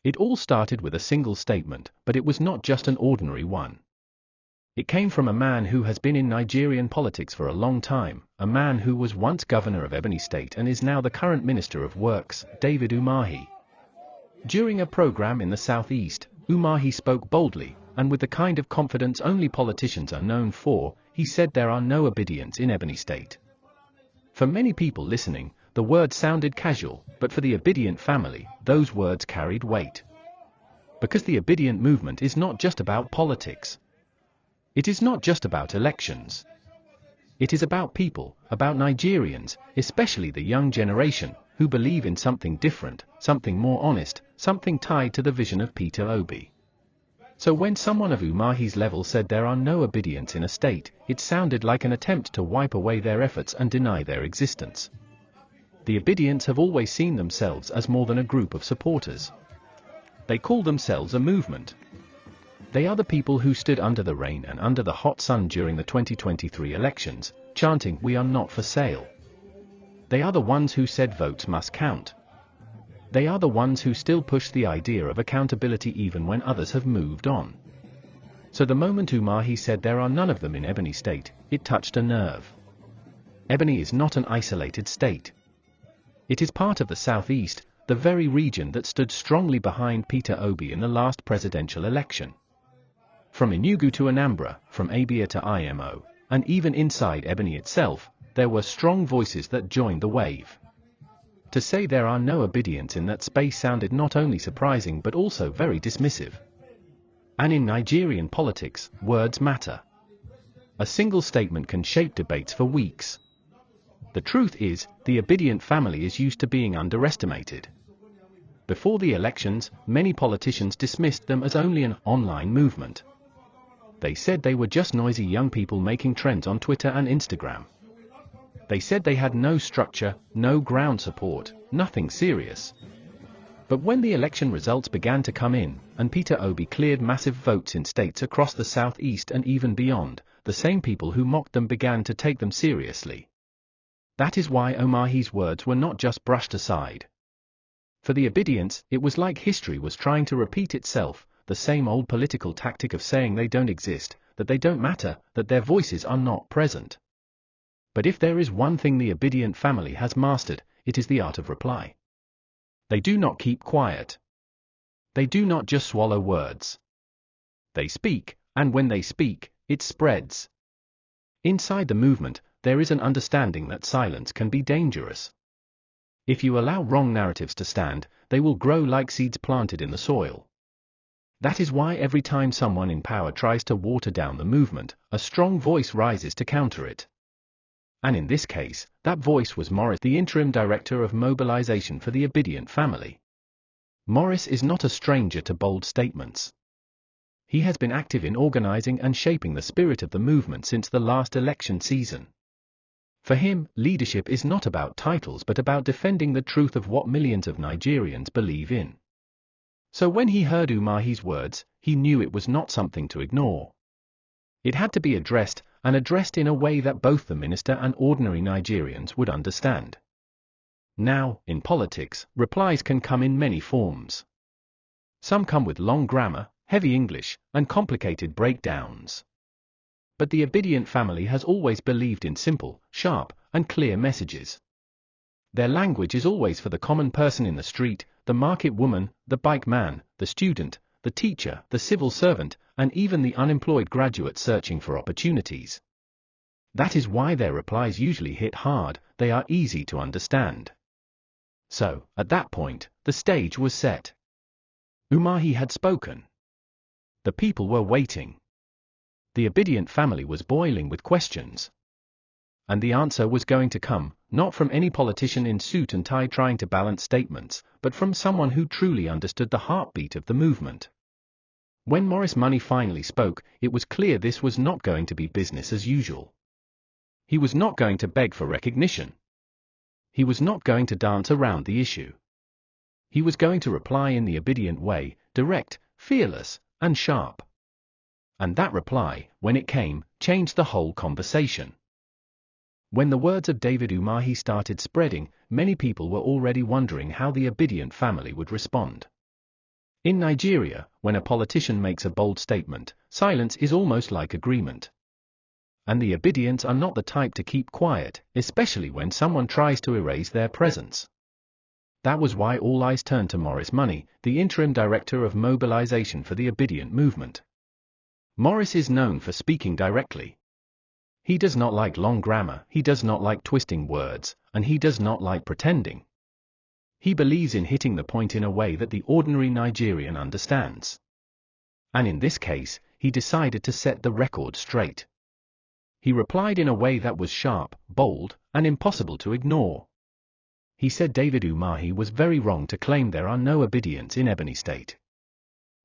It all started with a single statement, but it was not just an ordinary one. It came from a man who has been in Nigerian politics for a long time, a man who was once governor of Ebonyi State and is now the current Minister of Works, David Umahi. During a program in the southeast, Umahi spoke boldly, and with the kind of confidence only politicians are known for. He said there are no Obidients in Ebonyi State. For many people listening, the words sounded casual, but for the Obidient family, those words carried weight. Because the Obidient movement is not just about politics. It is not just about elections. It is about people, about Nigerians, especially the young generation, who believe in something different, something more honest, something tied to the vision of Peter Obi. So when someone of Umahi's level said there are no Obidients in a state, it sounded like an attempt to wipe away their efforts and deny their existence. The Obidients have always seen themselves as more than a group of supporters. They call themselves a movement. They are the people who stood under the rain and under the hot sun during the 2023 elections, chanting, "We are not for sale." They are the ones who said votes must count. They are the ones who still push the idea of accountability even when others have moved on. So the moment Umahi said there are none of them in Ebonyi State, it touched a nerve. Ebonyi is not an isolated state. It is part of the southeast, the very region that stood strongly behind Peter Obi in the last presidential election. From Enugu to Anambra, from Abia to IMO, and even inside Ebonyi itself, there were strong voices that joined the wave. To say there are no Obidients in that space sounded not only surprising but also very dismissive. And in Nigerian politics, words matter. A single statement can shape debates for weeks. The truth is, the Obidient family is used to being underestimated. Before the elections, many politicians dismissed them as only an online movement. They said they were just noisy young people making trends on Twitter and Instagram. They said they had no structure, no ground support, nothing serious. But when the election results began to come in, and Peter Obi cleared massive votes in states across the southeast and even beyond, the same people who mocked them began to take them seriously. That is why Umahi's words were not just brushed aside. For the Obidients, it was like history was trying to repeat itself, the same old political tactic of saying they don't exist, that they don't matter, that their voices are not present. But if there is one thing the Obidient family has mastered, it is the art of reply. They do not keep quiet. They do not just swallow words. They speak, and when they speak, it spreads. Inside the movement, there is an understanding that silence can be dangerous. If you allow wrong narratives to stand, they will grow like seeds planted in the soil. That is why every time someone in power tries to water down the movement, a strong voice rises to counter it. And in this case, that voice was Morris, the Interim Director of Mobilization for the Obidient family. Morris is not a stranger to bold statements. He has been active in organizing and shaping the spirit of the movement since the last election season. For him, leadership is not about titles but about defending the truth of what millions of Nigerians believe in. So when he heard Umahi's words, he knew it was not something to ignore. It had to be addressed, and addressed in a way that both the minister and ordinary Nigerians would understand. Now, in politics, replies can come in many forms. Some come with long grammar, heavy English, and complicated breakdowns. But the Obidient family has always believed in simple, sharp, and clear messages. Their language is always for the common person in the street, the market woman, the bike man, the student, the teacher, the civil servant, and even the unemployed graduate searching for opportunities. That is why their replies usually hit hard, they are easy to understand. So, at that point, the stage was set. Umahi had spoken. The people were waiting. The Obidient family was boiling with questions. And the answer was going to come, not from any politician in suit and tie trying to balance statements, but from someone who truly understood the heartbeat of the movement. When Morris Monye finally spoke, it was clear this was not going to be business as usual. He was not going to beg for recognition. He was not going to dance around the issue. He was going to reply in the Obidient way, direct, fearless, and sharp. And that reply, when it came, changed the whole conversation. When the words of David Umahi started spreading, many people were already wondering how the Obidient family would respond. In Nigeria, when a politician makes a bold statement, silence is almost like agreement. And the Obidients are not the type to keep quiet, especially when someone tries to erase their presence. That was why all eyes turned to Morris Monye, the Interim Director of Mobilization for the Obidient Movement. Morris is known for speaking directly. He does not like long grammar, he does not like twisting words, and he does not like pretending. He believes in hitting the point in a way that the ordinary Nigerian understands. And in this case, he decided to set the record straight. He replied in a way that was sharp, bold, and impossible to ignore. He said David Umahi was very wrong to claim there are no Obidients in Ebonyi State.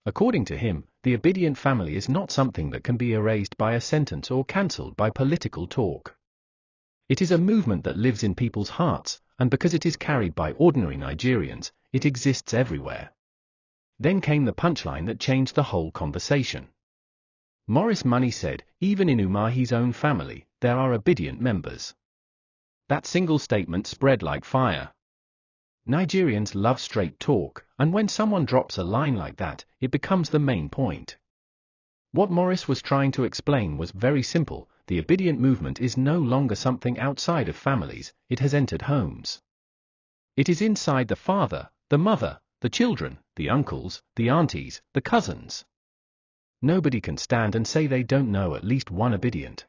According to him, the Obidient family is not something that can be erased by a sentence or cancelled by political talk. It is a movement that lives in people's hearts, and because it is carried by ordinary Nigerians, it exists everywhere. Then came the punchline that changed the whole conversation. Morris Monye said, even in Umahi's own family, there are Obidient members. That single statement spread like fire. Nigerians love straight talk, and when someone drops a line like that, it becomes the main point. What Morris was trying to explain was very simple: the Obidient movement is no longer something outside of families, it has entered homes. It is inside the father, the mother, the children, the uncles, the aunties, the cousins. Nobody can stand and say they don't know at least one Obidient.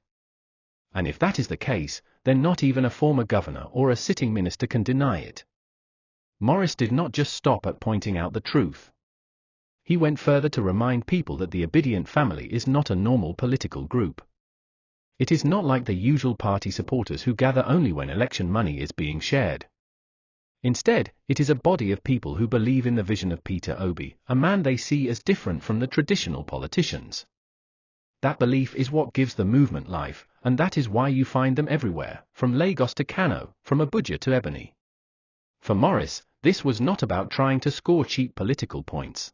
And if that is the case, then not even a former governor or a sitting minister can deny it. Morris did not just stop at pointing out the truth. He went further to remind people that the Obidient family is not a normal political group. It is not like the usual party supporters who gather only when election money is being shared. Instead, it is a body of people who believe in the vision of Peter Obi, a man they see as different from the traditional politicians. That belief is what gives the movement life, and that is why you find them everywhere, from Lagos to Kano, from Abuja to Ebonyi. For Morris, this was not about trying to score cheap political points.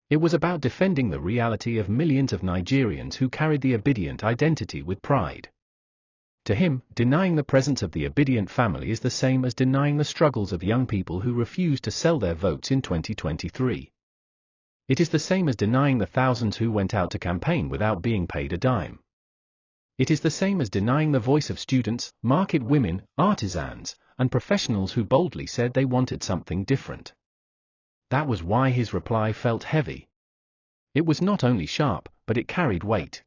It was about defending the reality of millions of Nigerians who carried the Obidient identity with pride. To him, denying the presence of the Obidient family is the same as denying the struggles of young people who refuse to sell their votes in 2023. It is the same as denying the thousands who went out to campaign without being paid a dime. It is the same as denying the voice of students, market women, artisans, and professionals who boldly said they wanted something different. That was why his reply felt heavy. It was not only sharp, but it carried weight.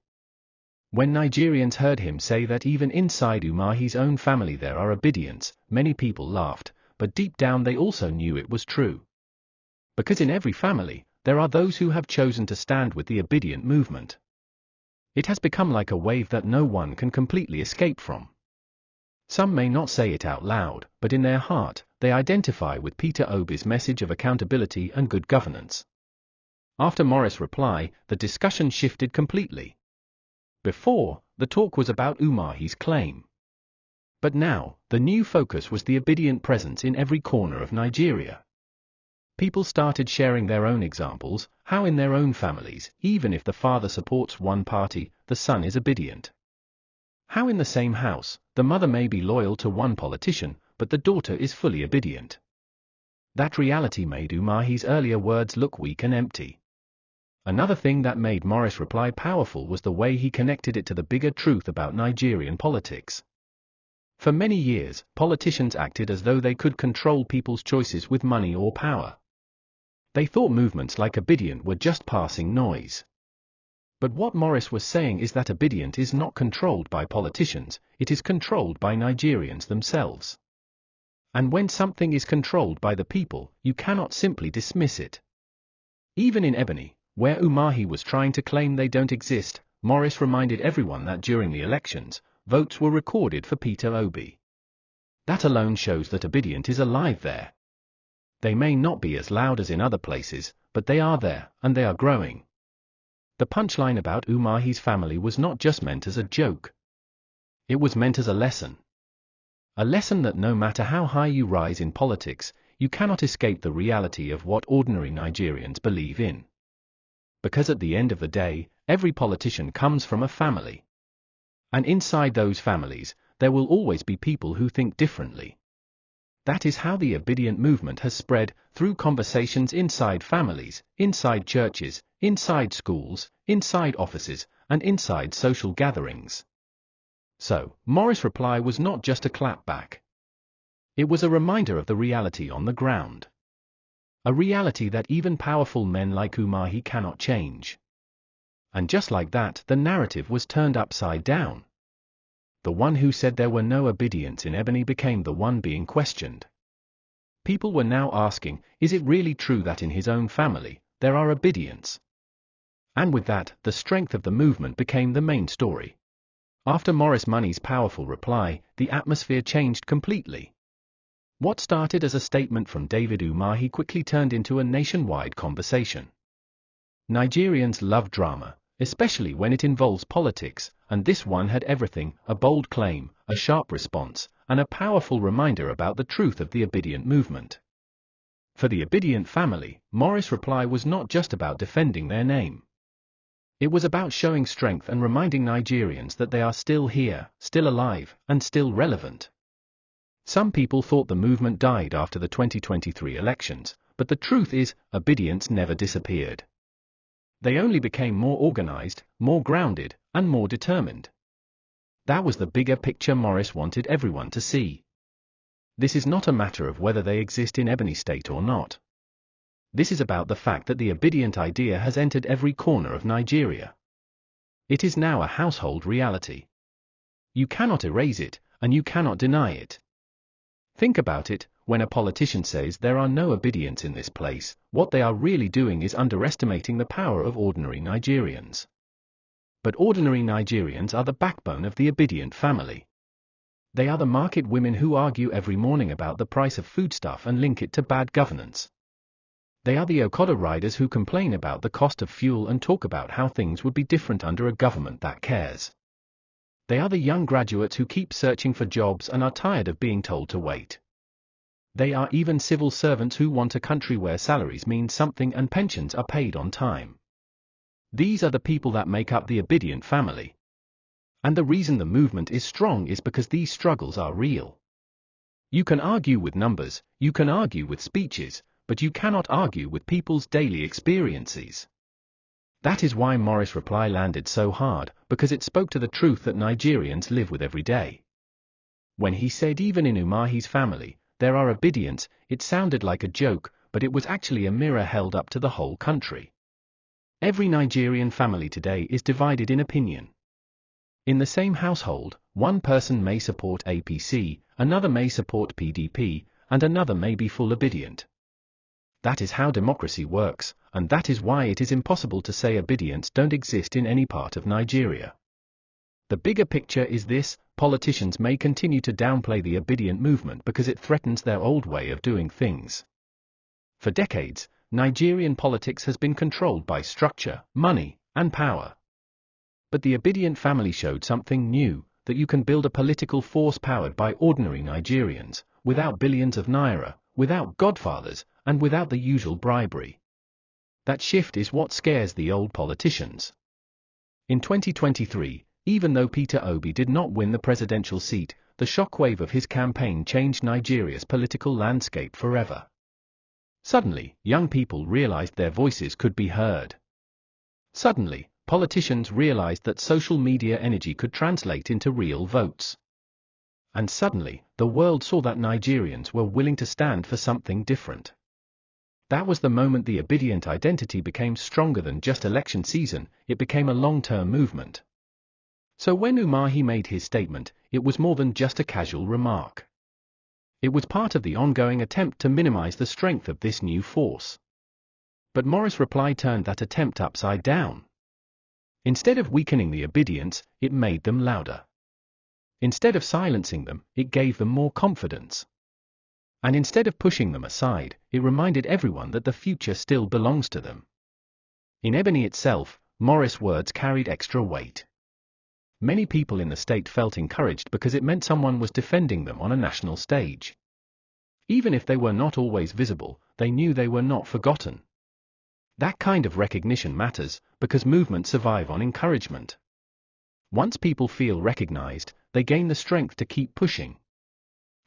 When Nigerians heard him say that even inside Umahi's own family there are Obidients, many people laughed, but deep down they also knew it was true. Because in every family, there are those who have chosen to stand with the Obidient movement. It has become like a wave that no one can completely escape from. Some may not say it out loud, but in their heart, they identify with Peter Obi's message of accountability and good governance. After Morris' reply, the discussion shifted completely. Before, the talk was about Umahi's claim. But now, the new focus was the Obidient presence in every corner of Nigeria. People started sharing their own examples, how in their own families, even if the father supports one party, the son is Obidient. How in the same house, the mother may be loyal to one politician, but the daughter is fully Obidient. That reality made Umahi's earlier words look weak and empty. Another thing that made Morris' reply powerful was the way he connected it to the bigger truth about Nigerian politics. For many years, politicians acted as though they could control people's choices with money or power. They thought movements like Obidient were just passing noise. But what Morris was saying is that Obidient is not controlled by politicians, it is controlled by Nigerians themselves. And when something is controlled by the people, you cannot simply dismiss it. Even in Ebonyi, where Umahi was trying to claim they don't exist, Morris reminded everyone that during the elections, votes were recorded for Peter Obi. That alone shows that Obidient is alive there. They may not be as loud as in other places, but they are there, and they are growing. The punchline about Umahi's family was not just meant as a joke. It was meant as a lesson. A lesson that no matter how high you rise in politics, you cannot escape the reality of what ordinary Nigerians believe in. Because at the end of the day, every politician comes from a family. And inside those families, there will always be people who think differently. That is how the Obidient movement has spread, through conversations inside families, inside churches, inside schools, inside offices, and inside social gatherings. So, Morris' reply was not just a clapback. It was a reminder of the reality on the ground. A reality that even powerful men like Umahi cannot change. And just like that, the narrative was turned upside down. The one who said there were no Obidients in Ebonyi became the one being questioned. People were now asking, is it really true that in his own family, there are Obidients? And with that, the strength of the movement became the main story. After Morris Monye's powerful reply, the atmosphere changed completely. What started as a statement from David Umahi quickly turned into a nationwide conversation. Nigerians love drama, especially when it involves politics, and this one had everything: a bold claim, a sharp response, and a powerful reminder about the truth of the Obidient movement. For the Obidient family, Morris' reply was not just about defending their name. It was about showing strength and reminding Nigerians that they are still here, still alive, and still relevant. Some people thought the movement died after the 2023 elections, but the truth is, Obidients never disappeared. They only became more organized, more grounded, and more determined. That was the bigger picture Morris wanted everyone to see. This is not a matter of whether they exist in Ebonyi State or not. This is about the fact that the Obidient idea has entered every corner of Nigeria. It is now a household reality. You cannot erase it, and you cannot deny it. Think about it. When a politician says there are no Obidients in this place, what they are really doing is underestimating the power of ordinary Nigerians. But ordinary Nigerians are the backbone of the Obidient family. They are the market women who argue every morning about the price of foodstuff and link it to bad governance. They are the Okada riders who complain about the cost of fuel and talk about how things would be different under a government that cares. They are the young graduates who keep searching for jobs and are tired of being told to wait. They are even civil servants who want a country where salaries mean something and pensions are paid on time. These are the people that make up the Obidient family. And the reason the movement is strong is because these struggles are real. You can argue with numbers, you can argue with speeches, but you cannot argue with people's daily experiences. That is why Morris' reply landed so hard, because it spoke to the truth that Nigerians live with every day. When he said even in Umahi's family, there are Obidients, it sounded like a joke, but it was actually a mirror held up to the whole country. Every Nigerian family today is divided in opinion. In the same household, one person may support APC, another may support PDP, and another may be full Obidient. That is how democracy works, and that is why it is impossible to say Obidients don't exist in any part of Nigeria. The bigger picture is this: politicians may continue to downplay the Obidient movement because it threatens their old way of doing things. For decades, Nigerian politics has been controlled by structure, money, and power. But the Obidient family showed something new, that you can build a political force powered by ordinary Nigerians, without billions of naira, without godfathers, and without the usual bribery. That shift is what scares the old politicians. In 2023, even though Peter Obi did not win the presidential seat, the shockwave of his campaign changed Nigeria's political landscape forever. Suddenly, young people realized their voices could be heard. Suddenly, politicians realized that social media energy could translate into real votes. And suddenly, the world saw that Nigerians were willing to stand for something different. That was the moment the Obidient identity became stronger than just election season, it became a long-term movement. So when Umahi made his statement, it was more than just a casual remark. It was part of the ongoing attempt to minimize the strength of this new force. But Morris' reply turned that attempt upside down. Instead of weakening the Obidients, it made them louder. Instead of silencing them, it gave them more confidence. And instead of pushing them aside, it reminded everyone that the future still belongs to them. In Ebonyi itself, Morris' words carried extra weight. Many people in the state felt encouraged because it meant someone was defending them on a national stage. Even if they were not always visible, they knew they were not forgotten. That kind of recognition matters, because movements survive on encouragement. Once people feel recognized, they gain the strength to keep pushing.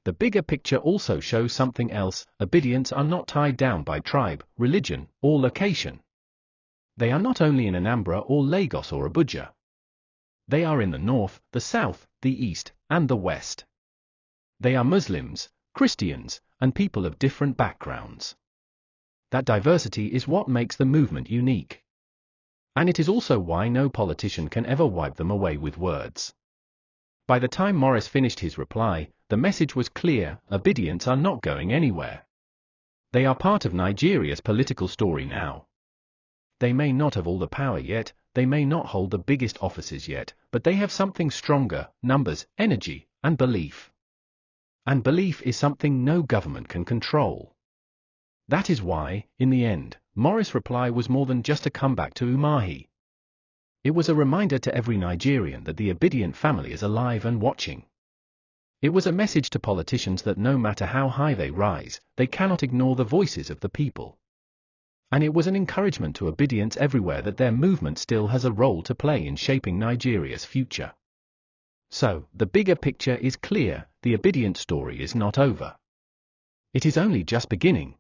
The bigger picture also shows something else. Obidients are not tied down by tribe, religion, or location. They are not only in Anambra or Lagos or Abuja. They are in the north, the south, the east, and the west. They are Muslims, Christians, and people of different backgrounds. That diversity is what makes the movement unique. And it is also why no politician can ever wipe them away with words. By the time Morris finished his reply, the message was clear: Obidients are not going anywhere. They are part of Nigeria's political story now. They may not have all the power yet, they may not hold the biggest offices yet, but they have something stronger: numbers, energy, and belief. And belief is something no government can control. That is why, in the end, Morris' reply was more than just a comeback to Umahi. It was a reminder to every Nigerian that the Obidient family is alive and watching. It was a message to politicians that no matter how high they rise, they cannot ignore the voices of the people. And it was an encouragement to Obidients everywhere that their movement still has a role to play in shaping Nigeria's future. So, the bigger picture is clear: the Obidient story is not over. It is only just beginning.